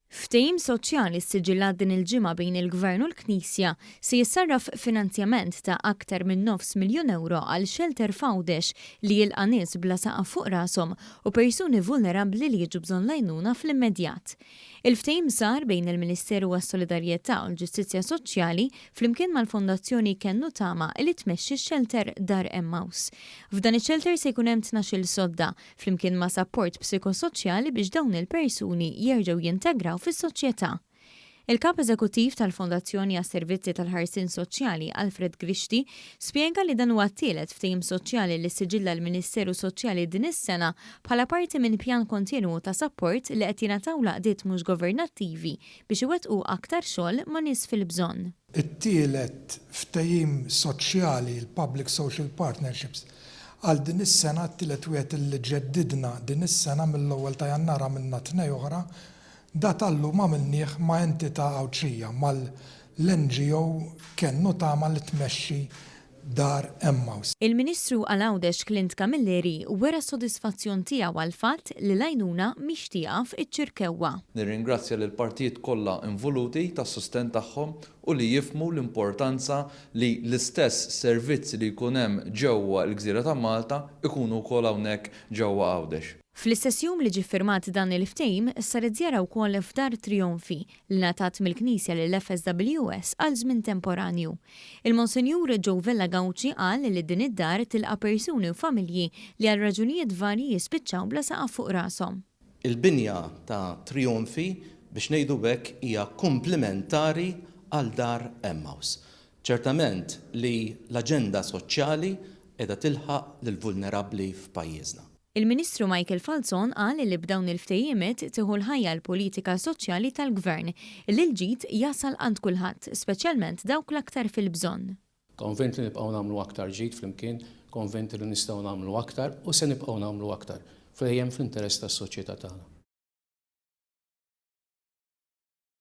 Ftehim soċjali s-siġillat din il-ġimgħa bejn il-Gvern u l-Knisja se jissarraf finanzjament ta' aktar minn €900,000 għal Shelter Fawdex li jilqa' nies bla saqaf fuq rashom u persuni vulnerabbli li jiġu bżonn għajnuna fl-immedjat. Il-ftehim sar bejn il-Ministeru għas-Solidarjetà u l-Ġustizzja Soċjali flimkien mal-Fondazzjoni Kennu Tama li tmexxi x-Shelter Dar Emmaus. F'dan iċ-shelter se jkun hemm 12-il sodda flimkien ma' sapport psikosoċjali biex dawn il-persuni jerġgħu jintegraw fis-soċjetà. Il-kap eżekuttiv tal-Fondazzjoni għas-Servizzi tal-Ħarsien Soċjali Alfred Grixti spjega li dan huwa t-tielet ftehim soċjali li siġilla l-Ministeru Soċjali din is-sena bħala parti minn pjan kontinwu ta' sapport li qed jingħataw laqdiet mhux governattivi biex iwettqu aktar xogħol ma' nies fil-bżonn. It-tielet ftehim soċjali, il-Public Social Partnerships, għal din is-sena t-tielet wieħed li ġeddidna din is-sena mill-ewwel ta' Jannar minna tnej oħra. Da tallu ma' minniħ ma' entità għawċija mal-NGO Kennu Tama li tmexxi Dar Emmaus. Il-Ministru għal-Għawdex Clint Camilleri wera sodisfazzjon tiegħu għal-fatt li l-għajnuna mixtieqa f'iċ-ċirkewwa. Nirringrazzja lill partijiet kollha involuti tas-sustent tagħhom u li jifhmu l-importanza li l-istess servizzi li jkun hemm ġewwa l-Gżira ta' Malta ikunu wkoll hawnhekk ġewwa Għawdex. Fl-istess jum li ġie firmat dan il-ftehim saret żjara wkoll f'Dar Trionfi li ngħatat mill-Knisja lill-FSWS għal żmien temporanju. Il-Monsinjur Joe Vella Gawċi qal li din id-dar tilqa' persuni u familji li għal raġunijiet varji jispiċċaw bla saqaf fuq rashom. Il-binja ta' Trionfi biex ngħidu hekk hija komplementari għal Dar Emmaus. Ċertament li l-aġenda soċjali qiegħda tilħaq lill-vulnerabbli f'pajjiżna. Il-Ministru Michael Falzon qal li b'dawn il-ftehimiet tieħu l-ħajja l-politika soċjali tal-Gvern li l-ġid jasal għand kulħadd, speċjalment dawk l-aktar fil-bżonn. Konvent li nibqgħu nagħmlu aktar ġid flimkien, konvent li nistgħu nagħmlu aktar u se nibqgħu nagħmlu aktar fl-interess tas-soċjetà tagħna.